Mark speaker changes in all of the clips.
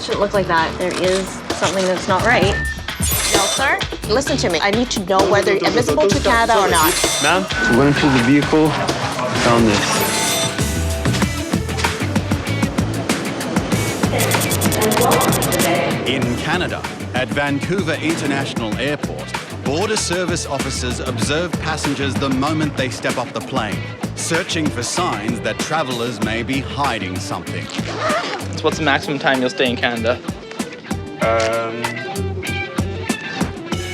Speaker 1: Shouldn't look like that. There is something that's not right.
Speaker 2: No, sir. Listen to me. I need to know whether you're admissible to Canada or not.
Speaker 3: Ma'am? We went into the vehicle, found this.
Speaker 4: In Canada, at Vancouver International Airport, border service officers observe passengers the moment they step off the plane, searching for signs that travellers may be hiding something.
Speaker 5: So what's the maximum time you'll stay in Canada?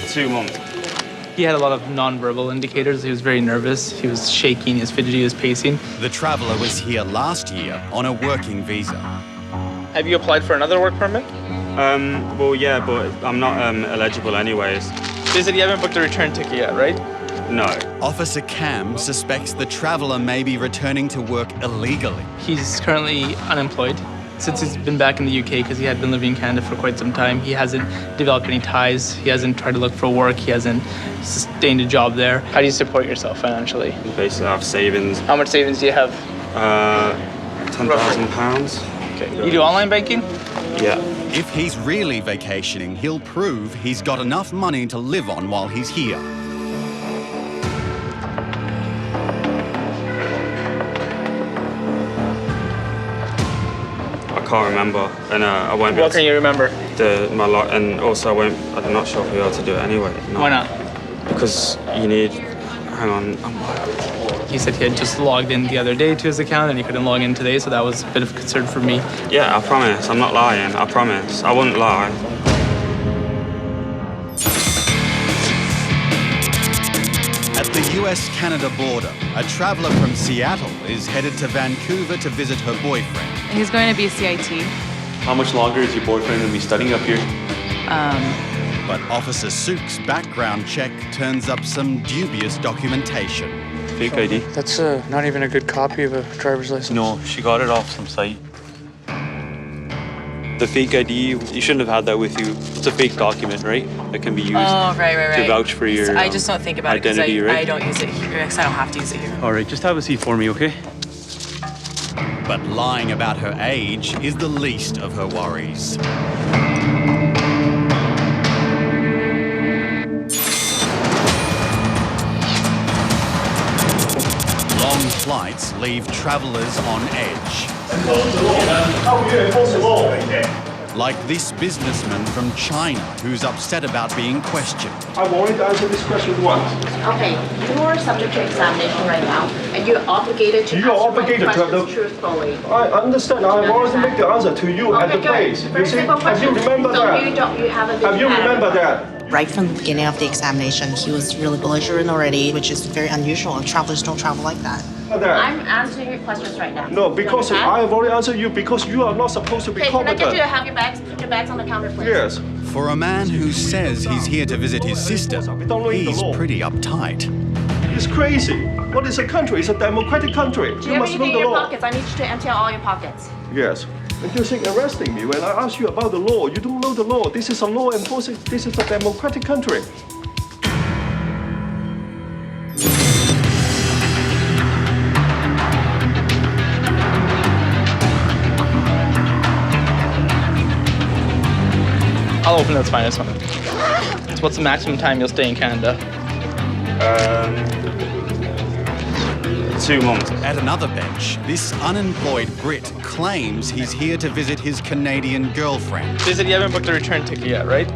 Speaker 3: 2 months.
Speaker 5: He had a lot of non-verbal indicators. He was very nervous. He was shaking, he was fidgety, he was pacing.
Speaker 4: The traveller was here last year on a working visa.
Speaker 5: Have you applied for another work permit?
Speaker 3: Well, yeah, but I'm not eligible anyways.
Speaker 5: They said you haven't booked a return ticket yet, right?
Speaker 3: No.
Speaker 4: Officer Cam suspects the traveller may be returning to work illegally.
Speaker 5: He's currently unemployed. Since he's been back in the UK, because he had been living in Canada for quite some time, he hasn't developed any ties. He hasn't tried to look for work. He hasn't sustained a job there. How do you support yourself financially?
Speaker 3: Basically, I have savings.
Speaker 5: How much savings do you have?
Speaker 3: £10,000.
Speaker 5: Okay. You do online banking?
Speaker 3: Yeah.
Speaker 4: If he's really vacationing, he'll prove he's got enough money to live on while he's here.
Speaker 3: I can't remember, and I won't be
Speaker 5: What can you remember?
Speaker 3: my lot, and also I'm not sure if I'll be able to do it anyway. No.
Speaker 5: Why not?
Speaker 3: Because you need. Hang on.
Speaker 5: He said he had just logged in the other day to his account and he couldn't log in today, so that was a bit of concern for me.
Speaker 3: Yeah, I promise. I'm not lying. I promise. I wouldn't lie.
Speaker 4: At the US-Canada border, a traveller from Seattle is headed to Vancouver to visit her boyfriend.
Speaker 6: He's going to be CIT.
Speaker 7: How much longer is your boyfriend going to be studying up here?
Speaker 4: But Officer Sook's background check turns up some dubious documentation.
Speaker 7: Fake ID?
Speaker 8: That's not even a good copy of a driver's license.
Speaker 7: No, she got it off some site. The fake ID, you shouldn't have had that with you. It's a fake document, right? That can be used
Speaker 6: right.
Speaker 7: to vouch for your
Speaker 6: I just don't think about
Speaker 7: identity,
Speaker 6: it
Speaker 7: right?
Speaker 6: I don't use it here because I don't have to use it here.
Speaker 7: All right, just have a seat for me, okay?
Speaker 4: But lying about her age is the least of her worries. Long flights leave travellers on edge. Like this businessman from China who's upset about being questioned.
Speaker 9: I wanted to answer this question once.
Speaker 2: Okay, you are subject to examination right now, and you're obligated to
Speaker 9: You're obligated to
Speaker 2: questions truthfully.
Speaker 9: I understand. I've already made the answer to you at the place. You see, have you remembered that?
Speaker 2: You haven't been
Speaker 9: Have you remembered that?
Speaker 10: Right from the beginning of the examination, he was really belligerent already, which is very unusual. Travelers don't travel like that.
Speaker 2: I'm answering your questions right now.
Speaker 9: No, because I have already answered you because you are not supposed to be competent.
Speaker 2: Can I get you to have your bags, put your bags on the counter, please?
Speaker 9: Yes.
Speaker 4: For a man who says he's here to visit his sister, he's pretty uptight.
Speaker 9: It's crazy. What is a country? It's a democratic country.
Speaker 2: Do you have anything in your pockets? I need you to empty out all your pockets.
Speaker 9: Yes. And you're saying arresting me when I ask you about the law. You don't know the law. This is a law enforcing. This is a democratic country.
Speaker 5: I'll open it, it's fine, it's fine. So what's the maximum time you'll stay in Canada?
Speaker 3: 2 months.
Speaker 4: At another bench, this unemployed Brit claims he's here to visit his Canadian girlfriend.
Speaker 5: They said you haven't booked a return ticket yet, right?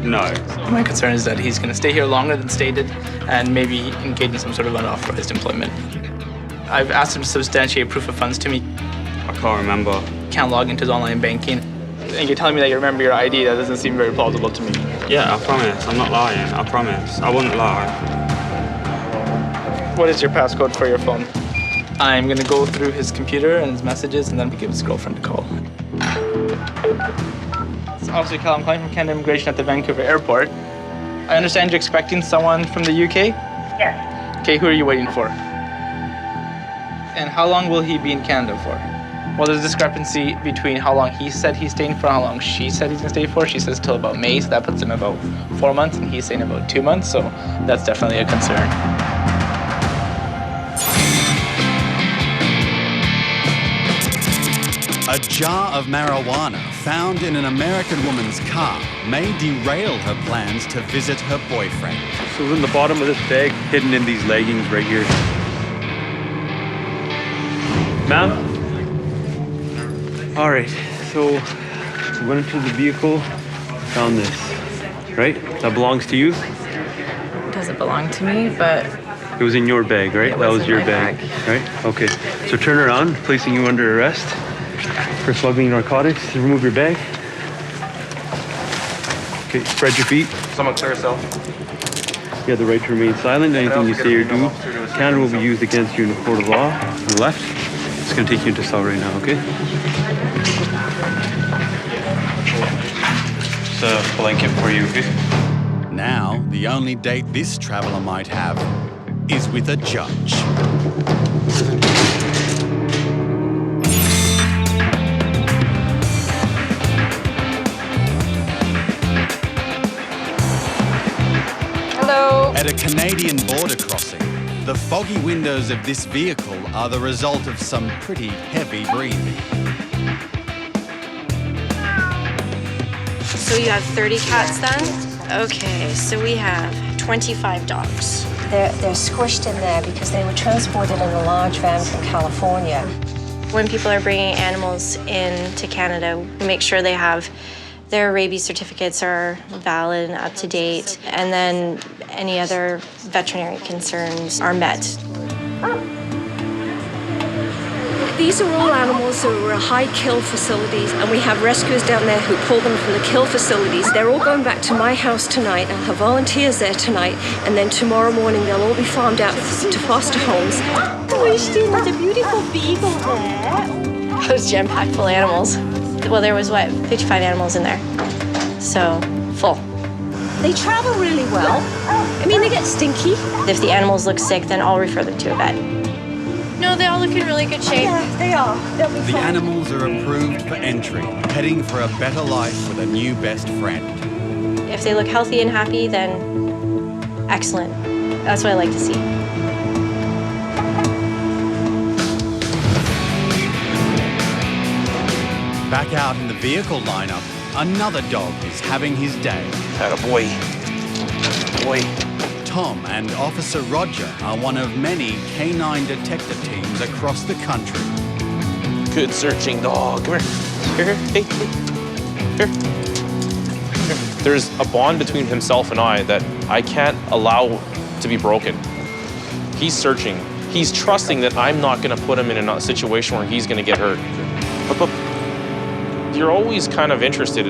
Speaker 3: No.
Speaker 5: My concern is that he's going to stay here longer than stated and maybe engage in some sort of unauthorized employment. I've asked him to substantiate proof of funds to me.
Speaker 3: I can't remember.
Speaker 5: Can't log into his online banking. And you're telling me that you remember your ID. That doesn't seem very plausible to me.
Speaker 3: Yeah, I promise. I'm not lying. I promise. I wouldn't lie.
Speaker 5: What is your passcode for your phone? I'm going to go through his computer and his messages and then give his girlfriend a call. So Officer Cal, I'm calling from Canada Immigration at the Vancouver airport. I understand you're expecting someone from the UK?
Speaker 2: Yes.
Speaker 5: Okay, who are you waiting for? And how long will he be in Canada for? Well, there's a discrepancy between how long he said he's staying for and how long she said he's going to stay for. She says till about May, so that puts him about 4 months, and he's saying about 2 months, so that's definitely a concern.
Speaker 4: A jar of marijuana found in an American woman's car may derail her plans to visit her boyfriend.
Speaker 7: So in the bottom of this bag, hidden in these leggings right here. Ma'am? All right, so we went into the vehicle, found this, right? That belongs to you?
Speaker 6: It doesn't belong to me, but
Speaker 7: It was in your bag, right? That was
Speaker 6: in
Speaker 7: your
Speaker 6: my
Speaker 7: bag,
Speaker 6: bag.
Speaker 7: right? Okay, so turn around, placing you under arrest for smuggling narcotics. Remove your bag. Okay, spread your feet.
Speaker 3: Someone clear yourself.
Speaker 7: You have the right to remain silent. Anything you say or do, Canada will be used against you in a court of law. On the left. It's gonna take you into cell right now, okay? It's a blanket for you, okay?
Speaker 4: Now, the only date this traveller might have is with a judge.
Speaker 6: hello.
Speaker 4: At a Canadian border crossing, the foggy windows of this vehicle are the result of some pretty heavy breathing.
Speaker 11: So you have 30 cats then? Okay, so we have 25 dogs.
Speaker 12: They're squished in there because they were transported in a large van from California.
Speaker 11: When people are bringing animals into Canada, we make sure they have their rabies certificates are valid and up to date, and then any other veterinary concerns are met.
Speaker 12: These are all animals who are high kill facilities, and we have rescuers down there who pull them from the kill facilities. They're all going back to my house tonight. I'll have volunteers there tonight, and then tomorrow morning they'll all be farmed out to foster homes.
Speaker 11: Oh, there's a beautiful beagle there. Those jam-packed full of animals. Well, there was, 55 animals in there. So, full.
Speaker 12: They travel really well. I mean, they get stinky.
Speaker 11: If the animals look sick, then I'll refer them to a vet. No, they all look in really good shape.
Speaker 12: Yeah, they are. They'll be
Speaker 4: The
Speaker 12: fine.
Speaker 4: animals are approved for entry, heading for a better life with a new best friend.
Speaker 11: If they look healthy and happy, then excellent. That's what I like to see.
Speaker 4: Back out in the vehicle lineup, another dog is having his day.
Speaker 7: Attaboy. Boy.
Speaker 4: Tom and Officer Roger are one of many canine detector teams across the country.
Speaker 13: Good searching dog. Come here. Here. Here. There's a bond between himself and I that I can't allow to be broken. He's searching. He's trusting that I'm not going to put him in a situation where he's going to get hurt. But you're always kind of interested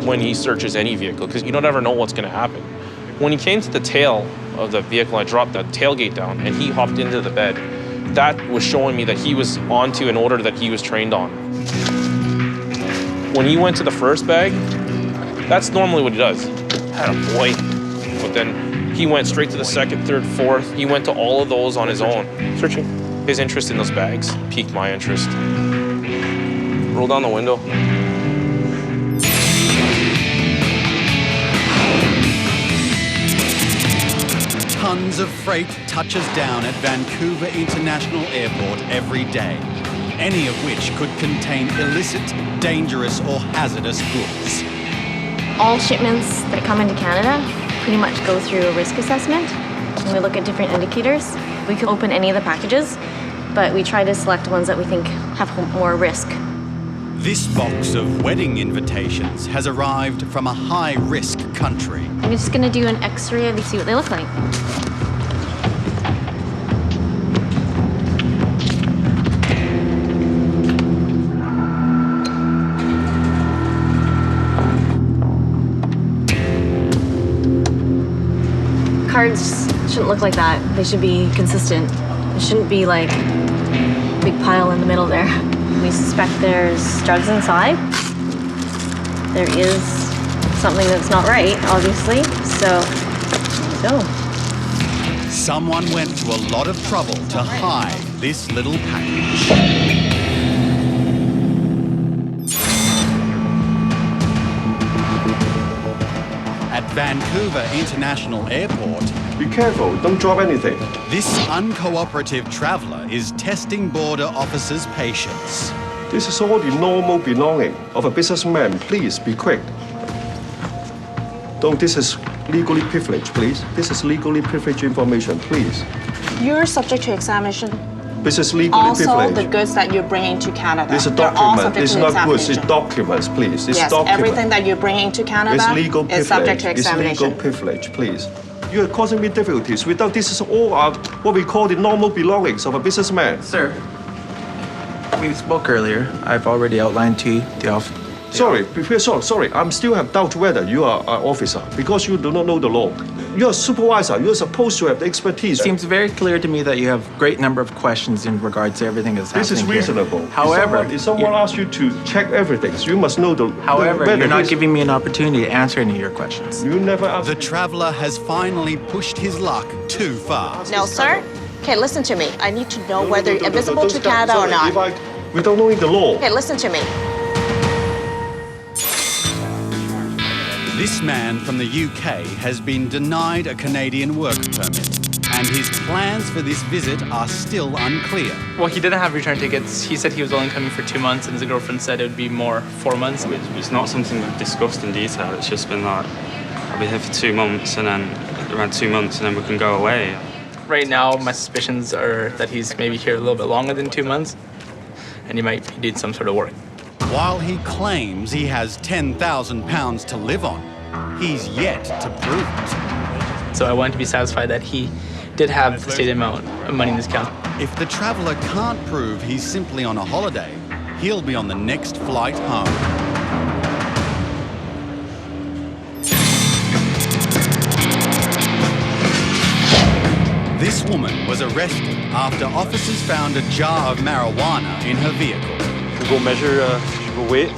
Speaker 13: when he searches any vehicle because you don't ever know what's going to happen. When he came to the tail of the vehicle, I dropped that tailgate down and he hopped into the bed. That was showing me that he was onto an order that he was trained on. When he went to the first bag, that's normally what he does. Attaboy. But then he went straight to the second, third, fourth. He went to all of those on his own. Searching. His interest in those bags piqued my interest. Roll down the window.
Speaker 4: Tons of freight touches down at Vancouver International Airport every day, any of which could contain illicit, dangerous or hazardous goods.
Speaker 1: All shipments that come into Canada pretty much go through a risk assessment. And we look at different indicators. We can open any of the packages, but we try to select ones that we think have more risk.
Speaker 4: This box of wedding invitations has arrived from a high-risk country.
Speaker 1: I'm just gonna do an X-ray and see what they look like. Cards shouldn't look like that. They should be consistent. It shouldn't be like a big pile in the middle there. We suspect there's drugs inside. There is something that's not right, obviously, so go.
Speaker 4: Someone went to a lot of trouble to hide this little package. At Vancouver International Airport,
Speaker 9: be careful, don't drop anything.
Speaker 4: This uncooperative traveller is testing border officers' patience.
Speaker 9: This is all the normal belonging of a businessman. Please be quick. Don't, this is legally privileged, please. This is legally privileged information, please.
Speaker 2: You're subject to examination.
Speaker 9: This is legally
Speaker 2: Also,
Speaker 9: privileged.
Speaker 2: the goods that you're bringing to Canada.
Speaker 9: This is a
Speaker 2: they're all
Speaker 9: document.
Speaker 2: subject
Speaker 9: This is
Speaker 2: to
Speaker 9: not goods. It's
Speaker 2: examination.
Speaker 9: documents, please. It's
Speaker 2: Yes,
Speaker 9: document.
Speaker 2: everything that you're bringing to Canada
Speaker 9: It's legal privilege.
Speaker 2: is subject to
Speaker 9: It's
Speaker 2: examination.
Speaker 9: legal privilege, please. You're causing me difficulties. Without this is all our, what we call the normal belongings of a businessman.
Speaker 14: Sir, we spoke earlier. I've already outlined to you the office.
Speaker 9: Sorry, sorry. I still have doubt whether you are an officer because you do not know the law. You're a supervisor. You're supposed to have the expertise.
Speaker 14: It seems very clear to me that you have a great number of questions in regards to everything that's
Speaker 9: This is
Speaker 14: happening
Speaker 9: reasonable.
Speaker 14: here. However,
Speaker 9: if someone asks you to check everything, so you must know the.
Speaker 14: However,
Speaker 9: whether
Speaker 14: you're not
Speaker 9: this-
Speaker 14: giving me an opportunity to answer any of your questions.
Speaker 9: You never asked.
Speaker 4: The traveller has finally pushed his luck too far.
Speaker 2: No, sir. Okay, listen to me. I need to know whether you're admissible to Canada or
Speaker 9: Sorry,
Speaker 2: not.
Speaker 9: without knowing the law.
Speaker 2: Okay, listen to me.
Speaker 4: This man from the UK has been denied a Canadian work permit, and his plans for this visit are still unclear.
Speaker 5: Well, he didn't have return tickets. He said he was only coming for 2 months, and his girlfriend said it would be more 4 months.
Speaker 3: It's not something we've discussed in detail. It's just been like, I'll be here for 2 months, and then around 2 months, and then we can go away.
Speaker 5: Right now, my suspicions are that he's maybe here a little bit longer than 2 months, and he might be doing some sort of work.
Speaker 4: While he claims he has £10,000 to live on, he's yet to prove it.
Speaker 5: So I wanted to be satisfied that he did have the stated amount of money in his account.
Speaker 4: If the traveller can't prove he's simply on a holiday, he'll be on the next flight home. This woman was arrested after officers found a jar of marijuana in her vehicle.
Speaker 7: Should we go measure, should we go weight?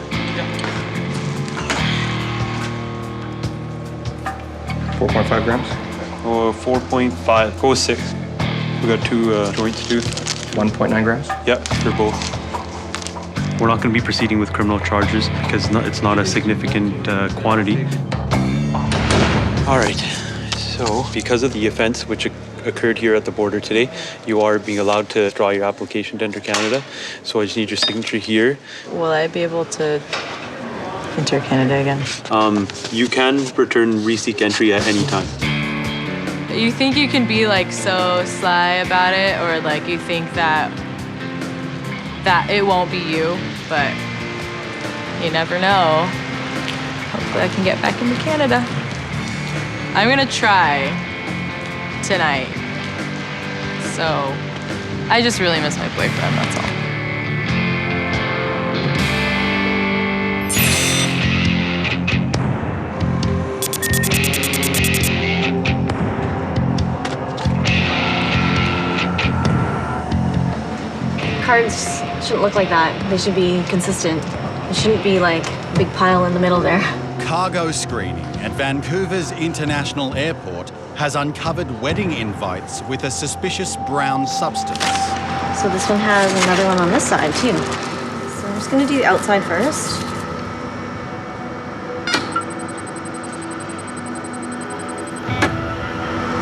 Speaker 14: 4.5 grams.
Speaker 7: Oh, 4.5. Go with 6. We got 2 joints too.
Speaker 14: 1.9 grams.
Speaker 7: Yep, they're both. We're not going to be proceeding with criminal charges because it's not a significant quantity. All right. So, because of the offense which occurred here at the border today, you are being allowed to withdraw your application to enter Canada. So I just need your signature here.
Speaker 6: Will I be able to enter Canada again?
Speaker 7: You can return re-seek entry at any time.
Speaker 6: You think you can be like so sly about it, or like you think that it won't be you, but you never know. Hopefully I can get back into Canada. I'm gonna try tonight. So I just really miss my boyfriend, that's all.
Speaker 1: Cards shouldn't look like that. They should be consistent. It shouldn't be like a big pile in the middle there.
Speaker 4: Cargo screening at Vancouver's International Airport has uncovered wedding invites with a suspicious brown substance.
Speaker 1: So this one has another one on this side too. So I'm just gonna do the outside first.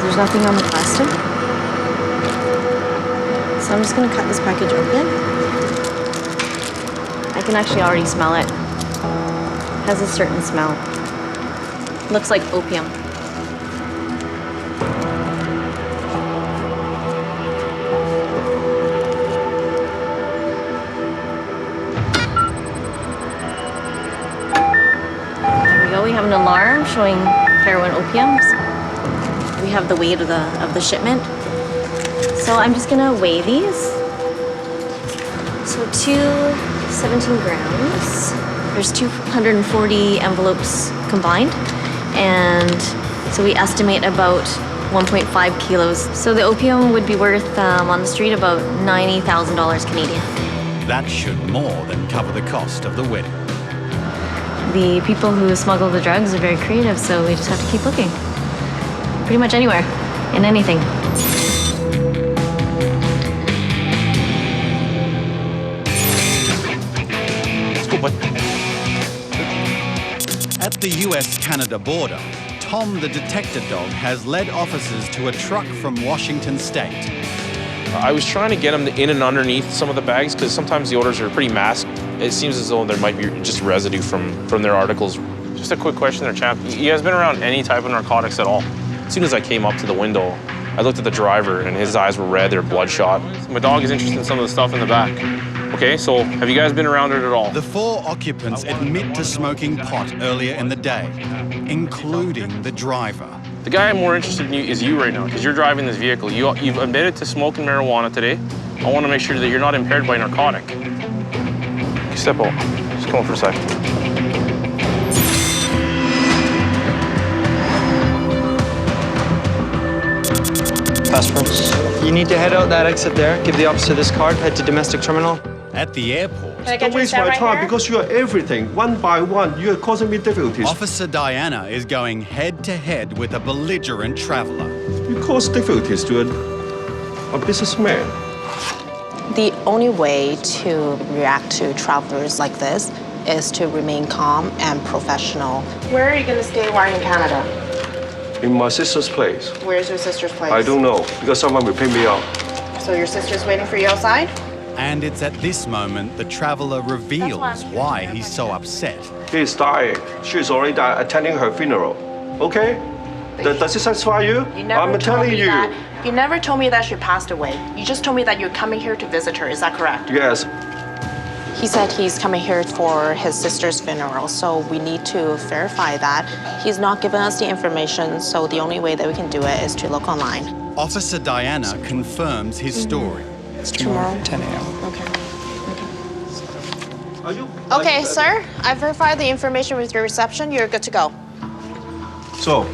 Speaker 1: There's nothing on the plastic. So I'm just gonna cut this package open. I can actually already smell it. It has a certain smell. Looks like opium. There we go, we have an alarm showing heroin opiums. We have the weight of the shipment. So I'm just gonna weigh these. So 17 grams. There's 240 envelopes combined. And so we estimate about 1.5 kilos. So the opium would be worth on the street about $90,000 Canadian.
Speaker 4: That should more than cover the cost of the wedding.
Speaker 1: The people who smuggle the drugs are very creative, so we just have to keep looking. Pretty much anywhere, in anything.
Speaker 4: At the US-Canada border, Tom the detector dog has led officers to a truck from Washington State.
Speaker 13: I was trying to get him in and underneath some of the bags because sometimes the odors are pretty masked. It seems as though there might be just residue from their articles. Just a quick question there, champ. You guys been around any type of narcotics at all? As soon as I came up to the window, I looked at the driver and his eyes were red, they're bloodshot. My dog is interested in some of the stuff in the back. Okay, so have you guys been around it at all?
Speaker 4: The 4 occupants admit to smoking pot earlier in the day, including the driver.
Speaker 13: The guy I'm more interested in is you right now, because you're driving this vehicle. You've admitted to smoking marijuana today. I want to make sure that you're not impaired by narcotic. Step out. Just come on for a sec.
Speaker 15: Passports. You need to head out that exit there, give the officer this card, head to domestic terminal.
Speaker 4: At the airport,
Speaker 9: Don't waste my time because you are everything. One by one, you are causing me difficulties.
Speaker 4: Officer Diana is going head-to-head with a belligerent traveler.
Speaker 9: You cause difficulties to a businessman.
Speaker 2: The only way to react to travelers like this is to remain calm and professional. Where are you going to stay while you're in Canada?
Speaker 9: In my sister's place.
Speaker 2: Where's your sister's place?
Speaker 9: I don't know, because someone will pick me up.
Speaker 2: So your sister's waiting for you outside?
Speaker 4: And it's at this moment the traveler reveals why he's so upset.
Speaker 9: He is dying. She is already attending her funeral. Okay? Does it satisfy you? I'm telling you.
Speaker 2: You never told me that she passed away. You just told me that you're coming here to visit her. Is that correct?
Speaker 9: Yes.
Speaker 2: He said he's coming here for his sister's funeral, so we need to verify that. He's not giving us the information, so the only way that we can do it is to look online.
Speaker 4: Officer Diana confirms his story.
Speaker 15: It's tomorrow, 10 a.m.
Speaker 2: Okay, sir. I verified the information with your reception. You're good to go.
Speaker 9: So,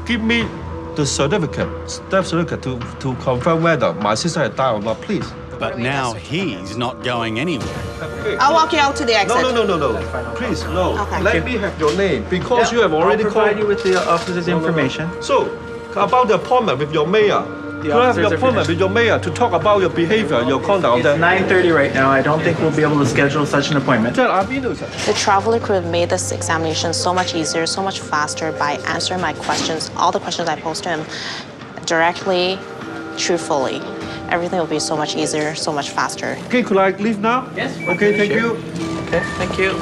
Speaker 9: give me the certificate, death certificate to confirm whether my sister had died or not, please.
Speaker 4: But now he's not going anywhere.
Speaker 2: I'll walk you out to the exit.
Speaker 9: No. Please, no.
Speaker 2: Okay.
Speaker 9: Let me have your name because you have already
Speaker 15: I'll provide you with the officer's information.
Speaker 9: So, about the appointment with your mayor. Can I have your appointment with your mayor to talk about your behavior, your conduct?
Speaker 14: It's 9:30 right now. I don't think we'll be able to schedule such an appointment.
Speaker 2: The traveler could have made this examination so much easier, so much faster by answering my questions, all the questions I posed to him directly, truthfully. Everything will be so much easier, so much faster.
Speaker 9: Okay, could I leave now?
Speaker 14: Yes.
Speaker 9: Okay, thank you.
Speaker 14: Okay, thank you.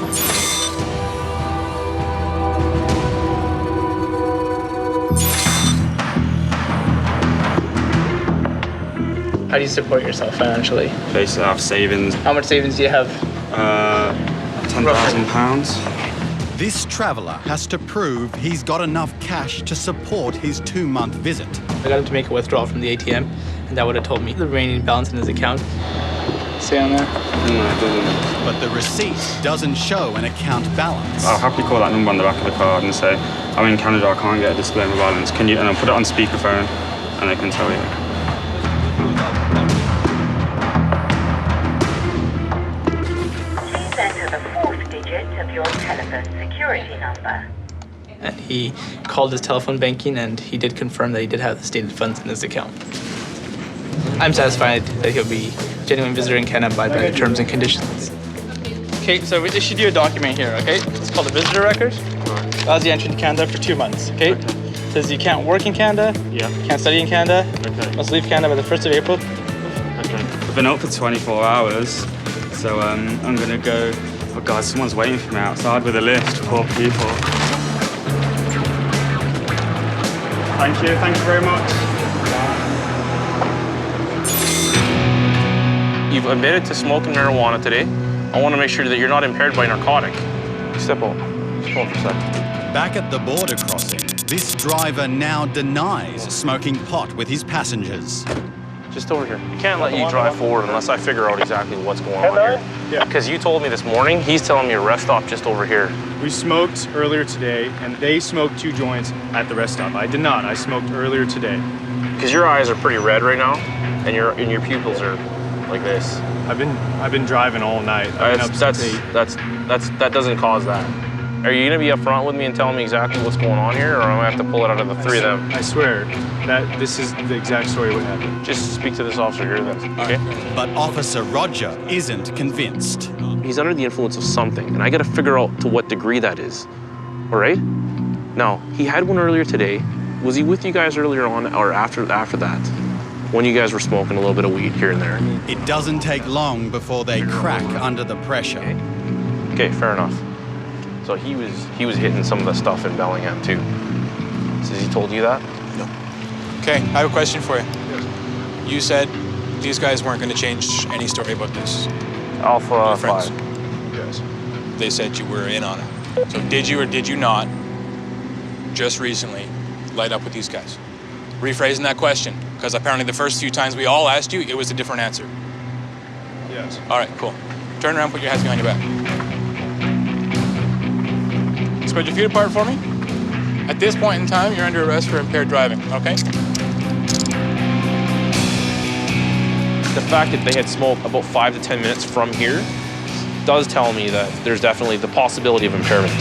Speaker 5: How do you support yourself financially?
Speaker 3: Basically, I have savings.
Speaker 5: How much savings do you have?
Speaker 3: £10,000.
Speaker 4: This traveler has to prove he's got enough cash to support his 2-month visit.
Speaker 5: I got him to make a withdrawal from the ATM, and that would have told me the remaining balance in his account. See on there?
Speaker 3: No, it doesn't.
Speaker 4: But the receipt doesn't show an account balance.
Speaker 3: I'll happily call that number on the back of the card and say, I'm in Canada, I can't get a display of my balance. Can you? And I'll put it on speakerphone, and they can tell you.
Speaker 16: Please enter the 4th digit of your telephone security number.
Speaker 5: And he called his telephone banking, and he did confirm that he did have the stated funds in his account. I'm satisfied that he'll be a genuine visitor in Canada by the terms and conditions. Okay, so we issued you a document here, okay? It's called a visitor record. Allows you entry into Canada for 2 months, okay? Says you can't work in Canada, can't study in Canada, must leave Canada by the 1st of April.
Speaker 3: Okay. I've been up for 24 hours, so I'm gonna go. Oh God, someone's waiting for me outside with a lift. Poor people. Thank you very much.
Speaker 13: You've admitted to smoking marijuana today. I want to make sure that you're not impaired by narcotic. Step out. Just come on for a sec.
Speaker 4: Back at the border crossing, this driver now denies smoking pot with his passengers.
Speaker 13: Just over here. I can't let you drive forward unless I figure out exactly what's going on here. Yeah. Because you told me this morning, he's telling me a rest stop just over here.
Speaker 17: We smoked earlier today, and they smoked 2 joints at the rest stop. I did not. I smoked earlier today.
Speaker 13: Because your eyes are pretty red right now, and your pupils are like this.
Speaker 17: I've been driving all night.
Speaker 13: That doesn't cause that. Are you gonna be upfront with me and telling me exactly what's going on here, or am I gonna have to pull it out of the 3 of them?
Speaker 17: I swear that this is the exact story of what happened.
Speaker 13: Just speak to this officer here then, okay?
Speaker 4: But Officer Roger isn't convinced.
Speaker 13: He's under the influence of something, and I gotta figure out to what degree that is. All right? Now, he had one earlier today. Was he with you guys earlier on or after that? when you guys were smoking a little bit of weed here and there.
Speaker 4: It doesn't take long before they crack under the pressure.
Speaker 13: Okay, fair enough. So he was hitting some of the stuff in Bellingham too. So has he told you that?
Speaker 18: No. Okay, I have a question for you. You said these guys weren't going to change any story about this.
Speaker 13: Alpha 5.
Speaker 18: Yes. They said you were in on it. So did you or did you not, just recently, light up with these guys? Rephrasing that question, because apparently the first few times we all asked you, it was a different answer.
Speaker 17: Yes.
Speaker 18: All right, cool. Turn around, put your hands behind your back. Spread your feet apart for me. At this point in time, you're under arrest for impaired driving, okay?
Speaker 13: The fact that they had smoked about 5 to 10 minutes from here does tell me that there's definitely the possibility of impairment.